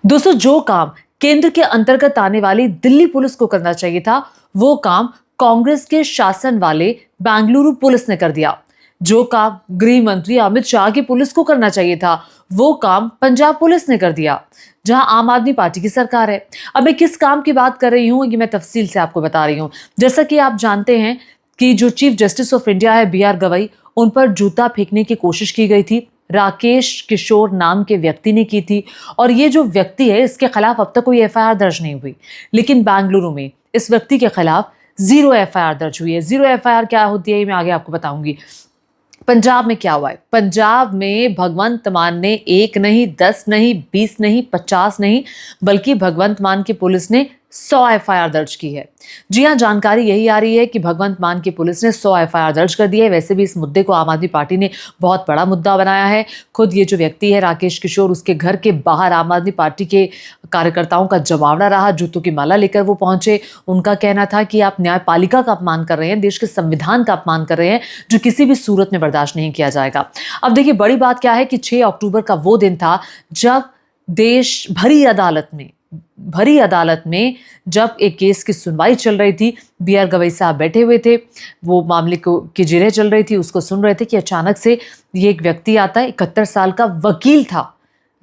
दोस्तों, जो काम केंद्र के अंतर्गत आने वाली दिल्ली पुलिस को करना चाहिए था, वो काम कांग्रेस के शासन वाले बेंगलुरु पुलिस ने कर दिया। जो काम गृह मंत्री अमित शाह की पुलिस को करना चाहिए था, वो काम पंजाब पुलिस ने कर दिया, जहां आम आदमी पार्टी की सरकार है। अब मैं किस काम की बात कर रही हूं, ये मैं तफसील से आपको बता रही हूं। जैसा कि आप जानते हैं कि जो चीफ जस्टिस ऑफ इंडिया है बी आर गवई, उन पर जूता फेंकने की कोशिश की गई थी, राकेश किशोर नाम के व्यक्ति ने की थी। और ये जो व्यक्ति है, इसके खिलाफ अब तक कोई एफआईआर दर्ज नहीं हुई, लेकिन बेंगलुरु में इस व्यक्ति के खिलाफ 0 एफआईआर दर्ज हुई है। 0 एफआईआर क्या होती है, ये मैं आगे आपको बताऊंगी। पंजाब में क्या हुआ है? पंजाब में भगवंत मान ने 1 नहीं, 10 नहीं, 20 नहीं, 50 नहीं, बल्कि भगवंत मान की पुलिस ने 100 एफआईआर दर्ज की है। जी हां, जानकारी यही आ रही है कि भगवंत मान की पुलिस ने 100 एफआईआर दर्ज कर दी है। वैसे भी इस मुद्दे को आम आदमी पार्टी ने बहुत बड़ा मुद्दा बनाया है। खुद ये जो व्यक्ति है राकेश किशोर, उसके घर के बाहर आम आदमी पार्टी के कार्यकर्ताओं का जमावड़ा रहा, जूतों की माला लेकर वो पहुंचे। उनका कहना था कि आप न्यायपालिका का अपमान कर रहे हैं, देश के संविधान का अपमान कर रहे हैं, जो किसी भी सूरत में बर्दाश्त नहीं किया जाएगा। अब देखिए, बड़ी बात क्या है कि 6 अक्टूबर का वो दिन था जब देश भरी अदालत में जब एक केस की सुनवाई चल रही थी। बी आर गवई साहब बैठे हुए थे, वो मामले को की जिरह चल रही थी, उसको सुन रहे थे कि अचानक से ये एक व्यक्ति आता है। 71 साल का वकील था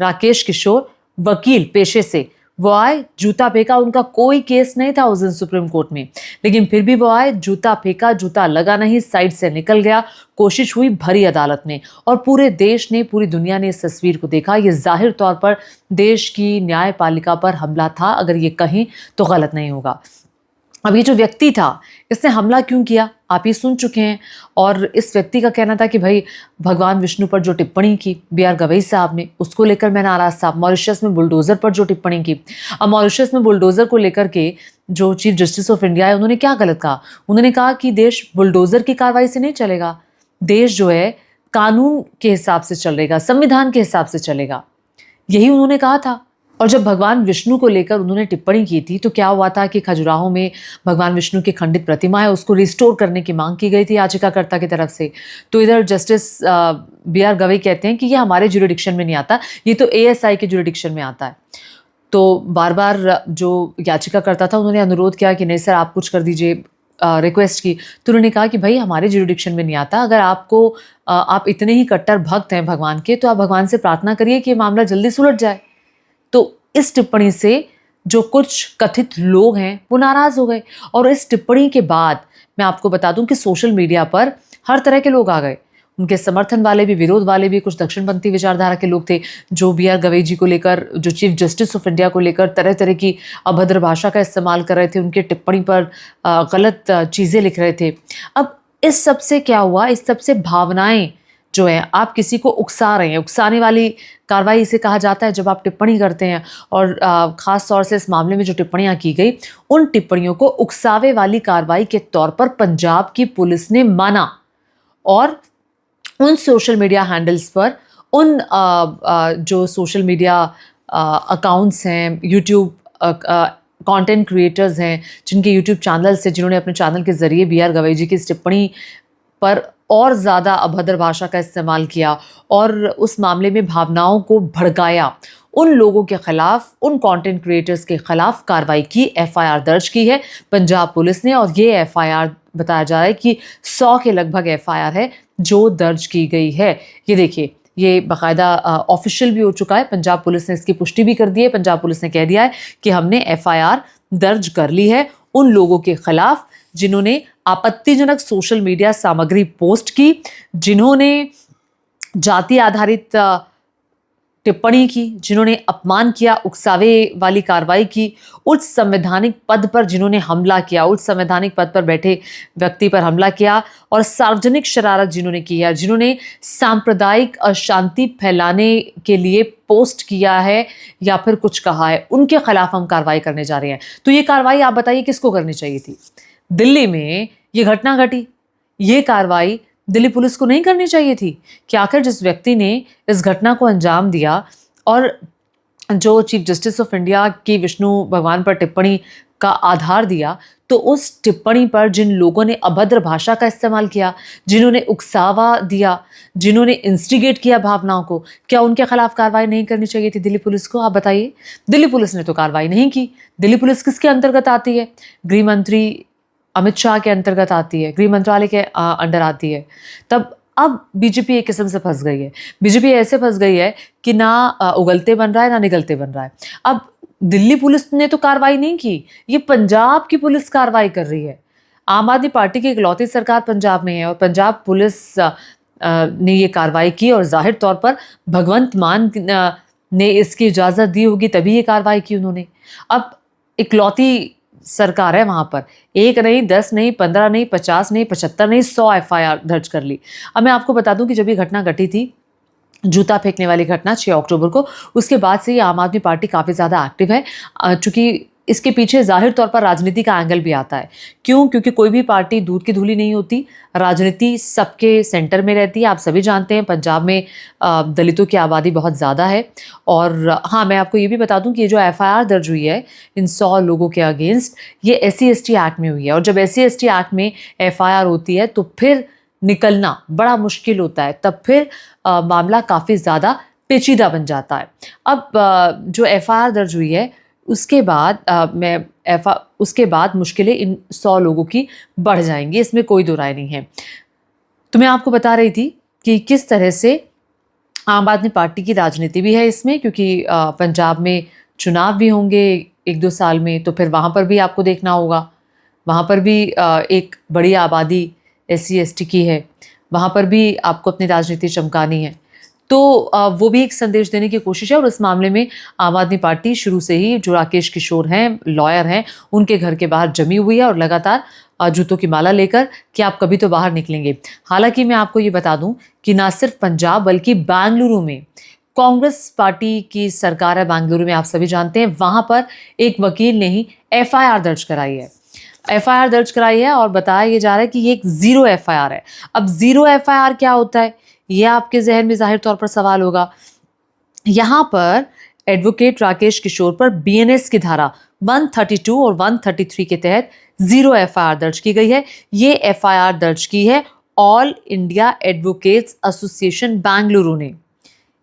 राकेश किशोर, वकील पेशे से। वो आए, जूता फेंका। उनका कोई केस नहीं था उस दिन सुप्रीम कोर्ट में, लेकिन फिर भी वो आए, जूता फेंका, जूता लगा नहीं, साइड से निकल गया। कोशिश हुई भरी अदालत में, और पूरे देश ने, पूरी दुनिया ने इस तस्वीर को देखा। ये जाहिर तौर पर देश की न्यायपालिका पर हमला था, अगर ये कहें तो गलत नहीं होगा। अब ये जो व्यक्ति था, इसने हमला क्यों किया, आप ये सुन चुके हैं। और इस व्यक्ति का कहना था कि भाई, भगवान विष्णु पर जो टिप्पणी की बी आर गवई साहब ने, उसको लेकर मैं नाराज था। मॉरिशस में बुलडोजर पर जो टिप्पणी की, अब मॉरिशस में बुलडोजर को लेकर के जो चीफ जस्टिस ऑफ इंडिया है, उन्होंने क्या गलत कहा? उन्होंने कहा कि देश बुलडोजर की कार्रवाई से नहीं चलेगा, देश जो है कानून के हिसाब से चलेगा, संविधान के हिसाब से चलेगा, यही उन्होंने कहा था। और जब भगवान विष्णु को लेकर उन्होंने टिप्पणी की थी, तो क्या हुआ था कि खजुराहो में भगवान विष्णु की खंडित प्रतिमा है, उसको रिस्टोर करने की मांग की गई थी याचिकाकर्ता की तरफ से। तो इधर जस्टिस बी आर गवई कहते हैं कि ये हमारे ज्यूरिडिक्शन में नहीं आता, ये तो एएसआई के ज्यूरिडिक्शन में आता है। तो बार बार जो याचिकाकर्ता था, उन्होंने अनुरोध किया कि नहीं सर, आप कुछ कर दीजिए, रिक्वेस्ट की। तो उन्होंने कहा कि भाई, हमारे ज्यूरिडिक्शन में नहीं आता। अगर आपको आप इतने ही कट्टर भक्त हैं भगवान के, तो आप भगवान से प्रार्थना करिए कि ये मामला जल्दी सुलझ जाए। तो इस टिप्पणी से जो कुछ कथित लोग हैं वो नाराज हो गए। और इस टिप्पणी के बाद मैं आपको बता दूं कि सोशल मीडिया पर हर तरह के लोग आ गए, उनके समर्थन वाले भी, विरोध वाले भी। कुछ दक्षिणपंथी विचारधारा के लोग थे जो बी आर गवई जी को लेकर, जो चीफ जस्टिस ऑफ इंडिया को लेकर तरह तरह की अभद्र भाषा का इस्तेमाल कर रहे थे, उनके टिप्पणी पर गलत चीज़ें लिख रहे थे। अब इस सब से क्या हुआ, इस सब से भावनाएं जो है, आप किसी को उकसा रहे हैं, उकसाने वाली कार्रवाई इसे कहा जाता है जब आप टिप्पणी करते हैं। और ख़ास तौर से इस मामले में जो टिप्पणियां की गई, उन टिप्पणियों को उकसावे वाली कार्रवाई के तौर पर पंजाब की पुलिस ने माना। और उन सोशल मीडिया हैंडल्स पर, उन जो सोशल मीडिया अकाउंट्स हैं, यूट्यूब कंटेंट क्रिएटर्स हैं, जिनके यूट्यूब चैनल से, जिन्होंने अपने चैनल के ज़रिए बी आर गवई जी की इस टिप्पणी पर और ज़्यादा अभद्र भाषा का इस्तेमाल किया और उस मामले में भावनाओं को भड़काया, उन लोगों के खिलाफ, उन कंटेंट क्रिएटर्स के खिलाफ कार्रवाई की, एफआईआर दर्ज की है पंजाब पुलिस ने। और ये एफआईआर बताया जा रहा है कि 100 के लगभग एफआईआर है जो दर्ज की गई है। ये देखिए, ये बाकायदा ऑफिशियल भी हो चुका है, पंजाब पुलिस ने इसकी पुष्टि भी कर दी है। पंजाब पुलिस ने कह दिया है कि हमने एफआईआर दर्ज कर ली है उन लोगों के खिलाफ जिन्होंने आपत्तिजनक सोशल मीडिया सामग्री पोस्ट की, जिन्होंने जाति आधारित टिप्पणी की, जिन्होंने अपमान किया, उकसावे वाली कार्रवाई की, उच्च संवैधानिक पद पर जिन्होंने हमला किया, उच्च संवैधानिक पद पर बैठे व्यक्ति पर हमला किया, और सार्वजनिक शरारत जिन्होंने की है, जिन्होंने सांप्रदायिक अशांति फैलाने के लिए पोस्ट किया है या फिर कुछ कहा है, उनके खिलाफ हम कार्रवाई करने जा रहे हैं। तो ये कार्रवाई आप बताइए किसको करनी चाहिए थी? दिल्ली में ये घटना घटी, ये कार्रवाई दिल्ली पुलिस को नहीं करनी चाहिए थी कि आखिर जिस व्यक्ति ने इस घटना को अंजाम दिया और जो चीफ जस्टिस ऑफ इंडिया की विष्णु भगवान पर टिप्पणी का आधार दिया, तो उस टिप्पणी पर जिन लोगों ने अभद्र भाषा का इस्तेमाल किया, जिन्होंने उकसावा दिया, जिन्होंने इंस्टिगेट किया भावनाओं को, क्या उनके खिलाफ कार्रवाई नहीं करनी चाहिए थी दिल्ली पुलिस को? आप बताइए। दिल्ली पुलिस ने तो कार्रवाई नहीं की। दिल्ली पुलिस किसके अंतर्गत आती है? गृह मंत्री अमित शाह के अंतर्गत आती है, गृह मंत्रालय के अंडर आती है। तब अब बीजेपी एक किस्म से फंस गई है। बीजेपी ऐसे फंस गई है कि ना उगलते बन रहा है ना निगलते बन रहा है। अब दिल्ली पुलिस ने तो कार्रवाई नहीं की, ये पंजाब की पुलिस कार्रवाई कर रही है। आम आदमी पार्टी की इकलौती सरकार पंजाब में है और पंजाब पुलिस ने ये कार्रवाई की और जाहिर तौर पर भगवंत मान ने इसकी इजाज़त दी होगी तभी ये कार्रवाई की उन्होंने। अब इकलौती सरकार है वहाँ पर, 1 नहीं, 10 नहीं, 15 नहीं, 50 नहीं, 75 नहीं, 100 एफआईआर दर्ज कर ली। अब मैं आपको बता दूं कि जब ये घटना घटी थी, जूता फेंकने वाली घटना 6 अक्टूबर को, उसके बाद से ये आम आदमी पार्टी काफ़ी ज़्यादा एक्टिव है, चूँकि इसके पीछे जाहिर तौर पर राजनीति का एंगल भी आता है। क्यों? क्योंकि कोई भी पार्टी दूध की धूली नहीं होती, राजनीति सबके सेंटर में रहती है। आप सभी जानते हैं पंजाब में दलितों की आबादी बहुत ज़्यादा है। और हाँ, मैं आपको ये भी बता दूं कि ये जो एफआईआर दर्ज हुई है इन 100 लोगों के अगेंस्ट, ये SC/ST एक्ट में हुई है। और जब SC/ST एक्ट में एफआईआर होती है तो फिर निकलना बड़ा मुश्किल होता है, तब फिर मामला काफ़ी ज़्यादा पेचीदा बन जाता है। अब जो एफआईआर दर्ज हुई है उसके बाद उसके बाद मुश्किलें इन 100 लोगों की बढ़ जाएंगी, इसमें कोई दो राय नहीं है। तो मैं आपको बता रही थी कि किस तरह से आम आदमी पार्टी की राजनीति भी है इसमें, क्योंकि पंजाब में चुनाव भी होंगे 1-2 साल में, तो फिर वहाँ पर भी आपको देखना होगा। वहाँ पर भी एक बड़ी आबादी SC/ST की है, वहाँ पर भी आपको अपनी राजनीति चमकानी है। तो वो भी एक संदेश देने की कोशिश है और इस मामले में आम आदमी पार्टी शुरू से ही, जो राकेश किशोर हैं, लॉयर हैं, उनके घर के बाहर जमी हुई है और लगातार जूतों की माला लेकर कि आप कभी तो बाहर निकलेंगे। हालांकि मैं आपको ये बता दूं कि ना सिर्फ पंजाब बल्कि बेंगलुरु में कांग्रेस पार्टी की सरकार है, बेंगलुरु में, आप सभी जानते हैं। वहां पर एक वकील ने ही एफआईआर दर्ज कराई है। एफआईआर दर्ज कराई है और बताया ये जा रहा है कि ये एक 0 एफआईआर है। अब 0 एफआईआर क्या होता है, ये आपके जहन में जाहिर तौर पर सवाल होगा। यहां पर एडवोकेट राकेश किशोर पर BNS की धारा 132 और 133 के तहत 0 एफआईआर दर्ज की गई है। ये एफआईआर दर्ज की है all India advocates association Bengaluru ने,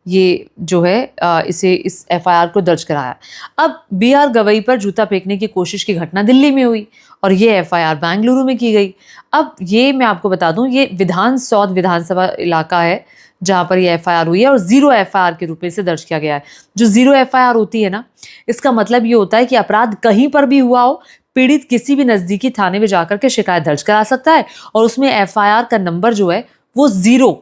ये जो है इस एफआईआर को दर्ज कराया। अब BR गवई पर जूता फेंकने की कोशिश की घटना दिल्ली में हुई और ये एफआईआर बेंगलुरु में की गई। अब ये मैं आपको बता दूं, ये विधानसभा इलाका है जहां पर ये एफआईआर हुई है और 0 एफआईआर के रूप में इसे दर्ज किया गया है। जो 0 एफआईआर होती है ना, इसका मतलब ये होता है कि अपराध कहीं पर भी हुआ हो, पीड़ित किसी भी नजदीकी थाने में जाकर के शिकायत दर्ज करा सकता है और उसमें एफआईआर का नंबर जो है वो 0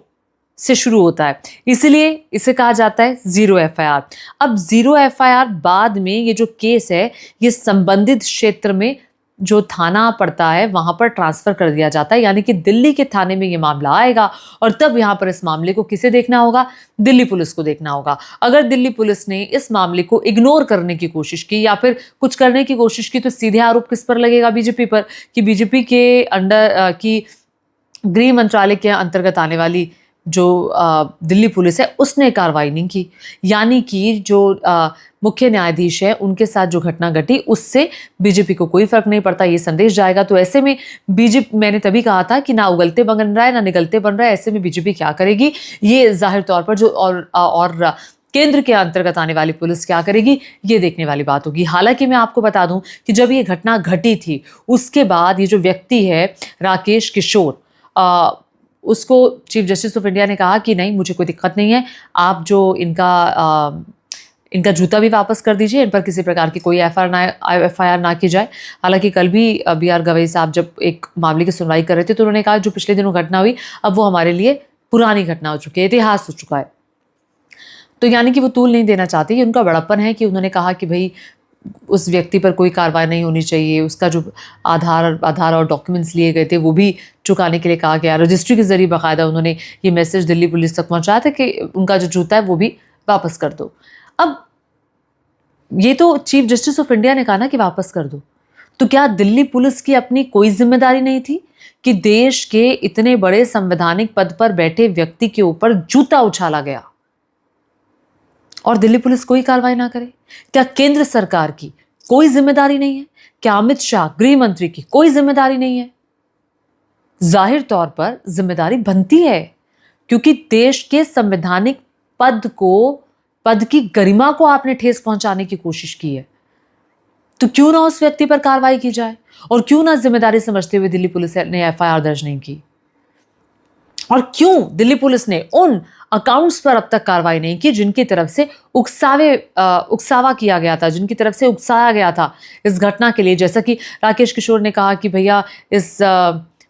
से शुरू होता है, इसलिए इसे कहा जाता है 0 एफआईआर। अब 0 एफआईआर बाद में ये जो केस है ये संबंधित क्षेत्र में जो थाना पड़ता है वहां पर ट्रांसफर कर दिया जाता है, यानी कि दिल्ली के थाने में ये मामला आएगा और तब यहां पर इस मामले को किसे देखना होगा? दिल्ली पुलिस को देखना होगा। अगर दिल्ली पुलिस ने इस मामले को इग्नोर करने की कोशिश की या फिर कुछ करने की कोशिश की तो सीधे आरोप किस पर लगेगा? बीजेपी पर, कि बीजेपी के अंडर की गृह मंत्रालय के अंतर्गत आने वाली जो दिल्ली पुलिस है उसने कार्रवाई नहीं की, यानी कि जो मुख्य न्यायाधीश है उनके साथ जो घटना घटी उससे बीजेपी को कोई फर्क नहीं पड़ता, ये संदेश जाएगा। तो ऐसे में बीजेपी, मैंने तभी कहा था कि ना उगलते बन रहा है ना निगलते बन रहा है, ऐसे में बीजेपी क्या करेगी, ये जाहिर तौर पर जो और केंद्र के अंतर्गत आने वाली पुलिस क्या करेगी, ये देखने वाली बात होगी। हालांकि मैं आपको बता दूं कि जब ये घटना घटी थी उसके बाद ये जो व्यक्ति है राकेश किशोर, उसको चीफ जस्टिस ऑफ इंडिया ने कहा कि नहीं, मुझे कोई दिक्कत नहीं है, आप जो इनका जूता भी वापस कर दीजिए, इन पर किसी प्रकार की कोई एफआईआर ना की जाए। हालांकि कल भी BR गवई साहब जब एक मामले की सुनवाई कर रहे थे तो उन्होंने कहा जो पिछले दिनों घटना हुई अब वो हमारे लिए पुरानी घटना हो चुकी है, इतिहास हो चुका है। तो यानी कि वो तूल नहीं देना चाहते, ये उनका बड़प्पन है कि उन्होंने कहा कि भाई उस व्यक्ति पर कोई कार्रवाई नहीं होनी चाहिए, उसका जो आधार और डॉक्यूमेंट्स लिए गए थे वो भी चुकाने के लिए कहा गया। रजिस्ट्री के जरिए बाकायदा उन्होंने ये मैसेज दिल्ली पुलिस तक पहुंचाया था कि उनका जो जूता है वो भी वापस कर दो। अब ये तो चीफ जस्टिस ऑफ इंडिया ने कहा ना कि वापस कर दो, तो क्या दिल्ली पुलिस की अपनी कोई जिम्मेदारी नहीं थी कि देश के इतने बड़े संवैधानिक पद पर बैठे व्यक्ति के ऊपर जूता उछाला गया और दिल्ली पुलिस कोई कार्रवाई ना करे? क्या केंद्र सरकार की कोई जिम्मेदारी नहीं है? क्या अमित शाह गृह मंत्री की कोई जिम्मेदारी नहीं है? जाहिर तौर पर जिम्मेदारी बनती है, क्योंकि देश के संवैधानिक पद की गरिमा को आपने ठेस पहुंचाने की कोशिश की है। तो क्यों ना उस व्यक्ति पर कार्रवाई की जाए, और क्यों ना जिम्मेदारी समझते हुए दिल्ली पुलिस ने एफआईआर दर्ज नहीं की, और क्यों दिल्ली पुलिस ने उन अकाउंट्स पर अब तक कार्रवाई नहीं की जिनकी तरफ से उकसावा किया गया था, जिनकी तरफ से उकसाया गया था इस घटना के लिए। जैसा कि राकेश किशोर ने कहा कि भैया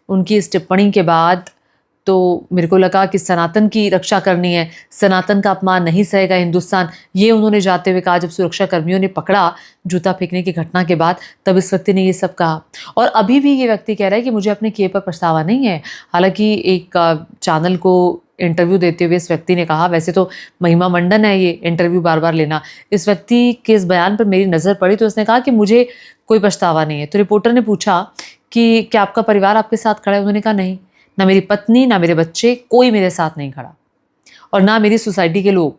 उनकी इस टिप्पणी के बाद तो मेरे को लगा कि सनातन की रक्षा करनी है, सनातन का अपमान नहीं सहेगा हिंदुस्तान, ये उन्होंने जाते हुए कहा। जब सुरक्षा कर्मियों ने पकड़ा जूता फेंकने की घटना के बाद, तब इस व्यक्ति ने ये सब कहा। और अभी भी ये व्यक्ति कह रहा है कि मुझे अपने किए पर पछतावा नहीं है। हालांकि एक चैनल को इंटरव्यू देते हुए इस व्यक्ति ने कहा, वैसे तो महिमा मंडन है ये इंटरव्यू बार बार लेना, इस व्यक्ति के इस बयान पर मेरी नज़र पड़ी तो उसने कहा कि मुझे कोई पछतावा नहीं है। तो रिपोर्टर ने पूछा कि क्या आपका परिवार आपके साथ खड़ा है? उन्होंने कहा नहीं, ना मेरी पत्नी, ना मेरे बच्चे, कोई मेरे साथ नहीं खड़ा, और ना मेरी सोसाइटी के लोग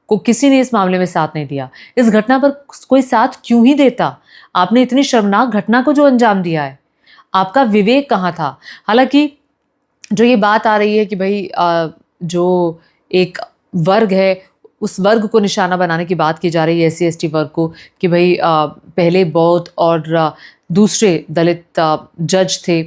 को किसी ने इस मामले में साथ नहीं दिया। इस घटना पर कोई साथ क्यों ही देता? आपने इतनी शर्मनाक घटना को जो अंजाम दिया है, आपका विवेक कहाँ था? हालांकि जो ये बात आ रही है कि भाई जो एक वर्ग है उस वर्ग को निशाना बनाने की बात की जा रही है, SC ST वर्ग को, कि भाई पहले बौद्ध और दूसरे दलित जज थे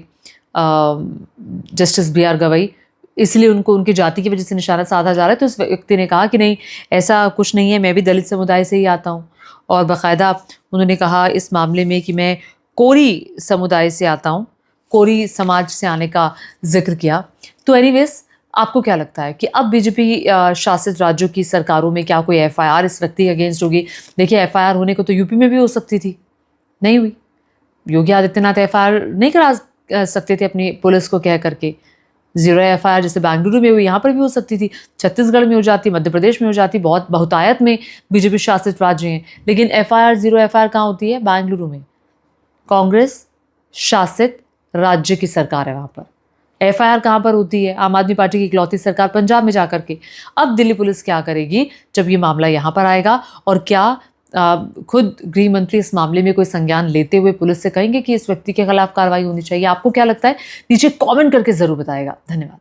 जस्टिस BR गवई, इसलिए उनको उनकी जाति की वजह से निशाना साधा जा रहा है। तो इस व्यक्ति ने कहा कि नहीं, ऐसा कुछ नहीं है, मैं भी दलित समुदाय से ही आता हूँ। और बाकायदा उन्होंने कहा इस मामले में कि मैं कोरी समुदाय से आता हूँ, कोरी समाज से आने का जिक्र किया। तो एनीवेज, आपको क्या लगता है कि अब बीजेपी शासित राज्यों की सरकारों में क्या कोई FIR इस व्यक्ति के अगेंस्ट होगी? देखिए, FIR होने को तो यूपी में भी हो सकती थी, नहीं हुई। योगी आदित्यनाथ FIR नहीं करा सकते थे अपनी पुलिस को कह करके। 0 FIR जैसे बेंगलुरु में हुई, यहाँ पर भी हो सकती थी, छत्तीसगढ़ में हो जाती, मध्य प्रदेश में हो जाती, बहुतायत में बीजेपी शासित राज्य हैं। लेकिन FIR 0 FIR कहाँ होती है? बेंगलुरु में। कांग्रेस शासित राज्य की सरकार है वहाँ पर। FIR कहाँ पर होती है? आम आदमी पार्टी की इकलौती सरकार पंजाब में जाकर के। अब दिल्ली पुलिस क्या करेगी जब ये मामला यहाँ पर आएगा, और क्या खुद गृह मंत्री इस मामले में कोई संज्ञान लेते हुए पुलिस से कहेंगे कि इस व्यक्ति के खिलाफ कार्रवाई होनी चाहिए? आपको क्या लगता है? नीचे कमेंट करके जरूर बताएगा। धन्यवाद।